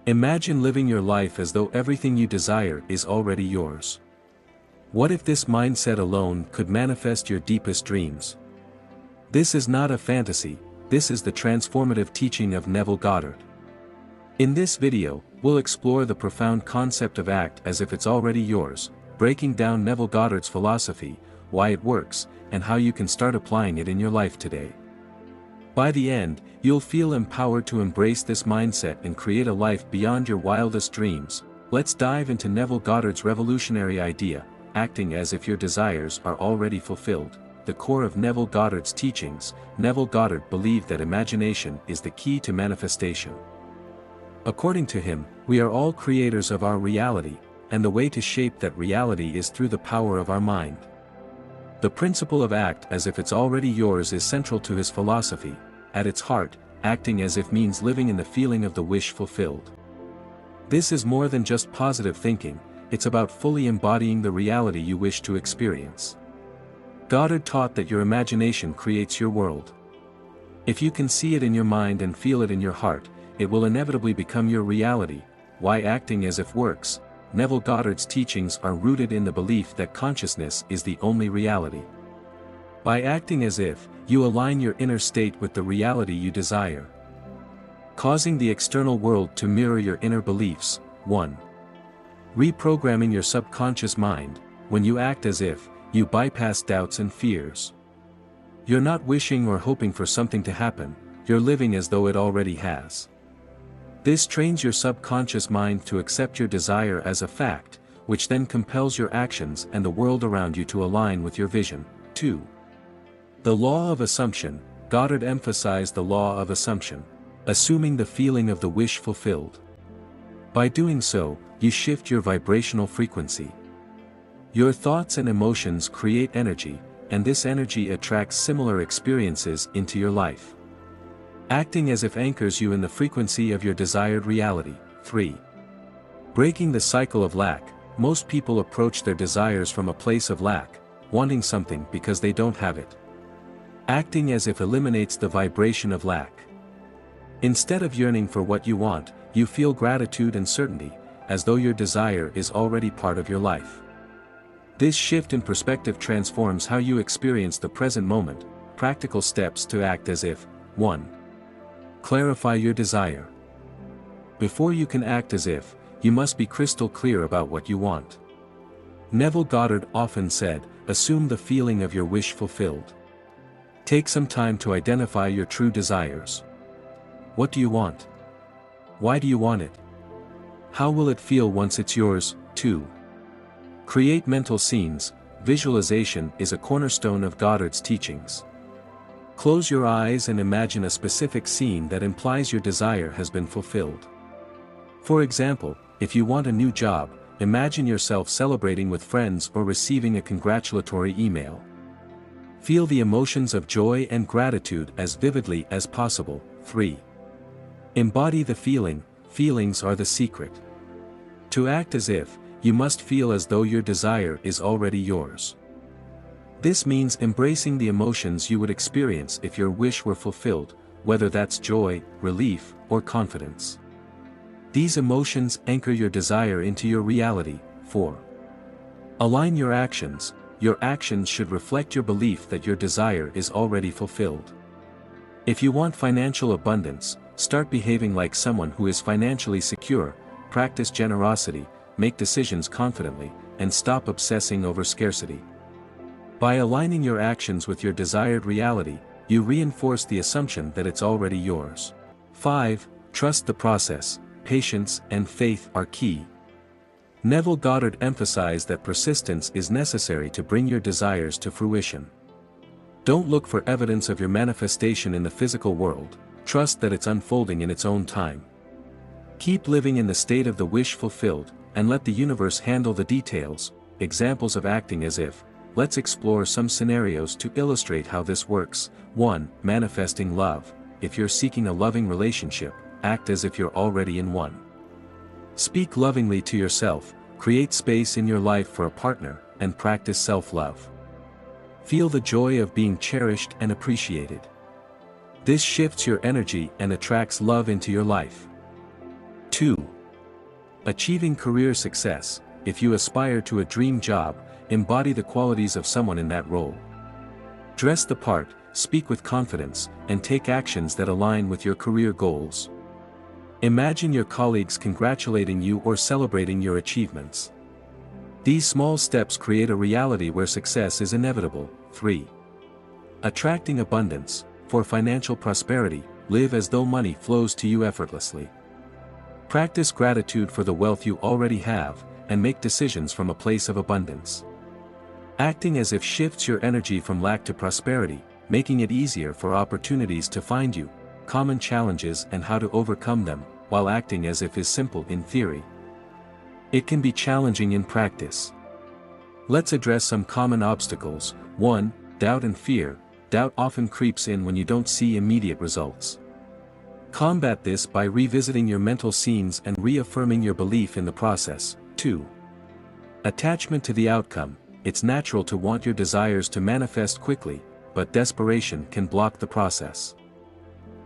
Imagine living your life as though everything you desire is already yours. What if this mindset alone could manifest your deepest dreams? This is not a fantasy, this is the transformative teaching of Neville Goddard. In this video, we'll explore the profound concept of act as if it's already yours, breaking down Neville Goddard's philosophy, why it works, and how you can start applying it in your life today. By the end, you'll feel empowered to embrace this mindset and create a life beyond your wildest dreams. Let's dive into Neville Goddard's revolutionary idea, acting as if your desires are already fulfilled. The core of Neville Goddard's teachings. Neville Goddard believed that imagination is the key to manifestation. According to him, we are all creators of our reality, and the way to shape that reality is through the power of our mind. The principle of act as if it's already yours is central to his philosophy. At its heart, acting as if means living in the feeling of the wish fulfilled. This is more than just positive thinking, it's about fully embodying the reality you wish to experience. Goddard taught that your imagination creates your world. If you can see it in your mind and feel it in your heart, it will inevitably become your reality. Why acting as if works? Neville Goddard's teachings are rooted in the belief that consciousness is the only reality. By acting as if, you align your inner state with the reality you desire, causing the external world to mirror your inner beliefs. 1. Reprogramming your subconscious mind. When you act as if, you bypass doubts and fears. You're not wishing or hoping for something to happen, you're living as though it already has. This trains your subconscious mind to accept your desire as a fact, which then compels your actions and the world around you to align with your vision. 2. The law of assumption. Goddard emphasized the law of assumption, assuming the feeling of the wish fulfilled. By doing so, you shift your vibrational frequency. Your thoughts and emotions create energy, and this energy attracts similar experiences into your life. Acting as if anchors you in the frequency of your desired reality. 3. Breaking the cycle of lack. Most people approach their desires from a place of lack, wanting something because they don't have it. Acting as if eliminates the vibration of lack. Instead of yearning for what you want, you feel gratitude and certainty, as though your desire is already part of your life. This shift in perspective transforms how you experience the present moment. Practical steps to act as if. 1. Clarify your desire. Before you can act as if, you must be crystal clear about what you want. Neville Goddard often said, assume the feeling of your wish fulfilled. Take some time to identify your true desires. What do you want? Why do you want it? How will it feel once it's yours? 2. Create mental scenes. Visualization is a cornerstone of Goddard's teachings. Close your eyes and imagine a specific scene that implies your desire has been fulfilled. For example, if you want a new job, imagine yourself celebrating with friends or receiving a congratulatory email. Feel the emotions of joy and gratitude as vividly as possible. 3. Embody the feeling. Feelings are the secret. To act as if, you must feel as though your desire is already yours. This means embracing the emotions you would experience if your wish were fulfilled, whether that's joy, relief, or confidence. These emotions anchor your desire into your reality. 4. Align your actions. Your actions should reflect your belief that your desire is already fulfilled. If you want financial abundance, start behaving like someone who is financially secure, practice generosity, make decisions confidently, and stop obsessing over scarcity. By aligning your actions with your desired reality, you reinforce the assumption that it's already yours. 5. Trust the process. Patience and faith are key. Neville Goddard emphasized that persistence is necessary to bring your desires to fruition. Don't look for evidence of your manifestation in the physical world, trust that it's unfolding in its own time. Keep living in the state of the wish fulfilled, and let the universe handle the details. Examples of acting as if. Let's explore some scenarios to illustrate how this works. 1. Manifesting love. If you're seeking a loving relationship, act as if you're already in one. Speak lovingly to yourself, create space in your life for a partner, and practice self-love. Feel the joy of being cherished and appreciated. This shifts your energy and attracts love into your life. 2. Achieving career success. If you aspire to a dream job, embody the qualities of someone in that role. Dress the part, speak with confidence, and take actions that align with your career goals. Imagine your colleagues congratulating you or celebrating your achievements. These small steps create a reality where success is inevitable. 3. Attracting abundance. For financial prosperity, live as though money flows to you effortlessly. Practice gratitude for the wealth you already have, and make decisions from a place of abundance. Acting as if shifts your energy from lack to prosperity, making it easier for opportunities to find you, common challenges and how to overcome them, while acting as if is simple in theory. It can be challenging in practice. Let's address some common obstacles. 1. Doubt and fear. Doubt often creeps in when you don't see immediate results. Combat this by revisiting your mental scenes and reaffirming your belief in the process. 2. Attachment to the outcome. It's natural to want your desires to manifest quickly, but desperation can block the process.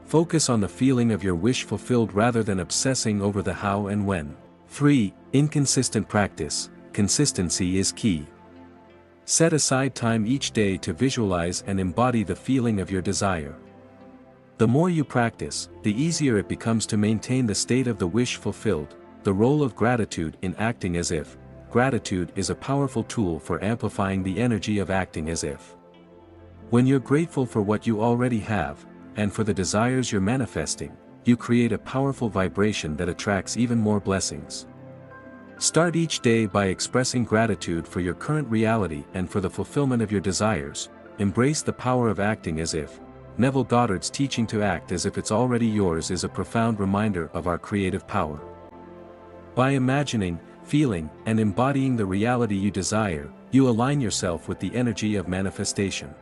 Focus on the feeling of your wish fulfilled rather than obsessing over the how and when. 3. Inconsistent practice. Consistency is key. Set aside time each day to visualize and embody the feeling of your desire. The more you practice, the easier it becomes to maintain the state of the wish fulfilled. The role of gratitude in acting as if. Gratitude is a powerful tool for amplifying the energy of acting as if. When you're grateful for what you already have, and for the desires you're manifesting, you create a powerful vibration that attracts even more blessings. Start each day by expressing gratitude for your current reality and for the fulfillment of your desires. Embrace the power of acting as if. Neville Goddard's teaching to act as if it's already yours is a profound reminder of our creative power. By imagining, feeling, and embodying the reality you desire, you align yourself with the energy of manifestation.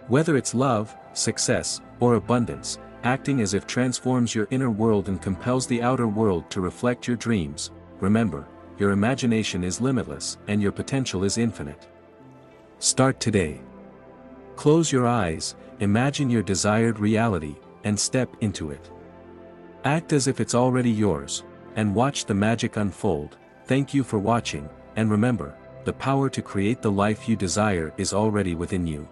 Whether it's love, success, or abundance, acting as if transforms your inner world and compels the outer world to reflect your dreams. Remember, your imagination is limitless and your potential is infinite. Start today. Close your eyes, imagine your desired reality, and step into it. Act as if it's already yours, and watch the magic unfold. Thank you for watching, and remember, the power to create the life you desire is already within you.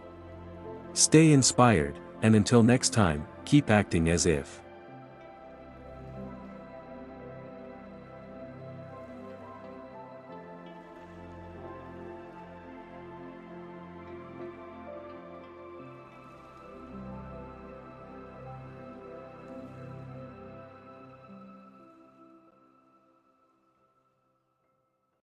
Stay inspired, and until next time, keep acting as if.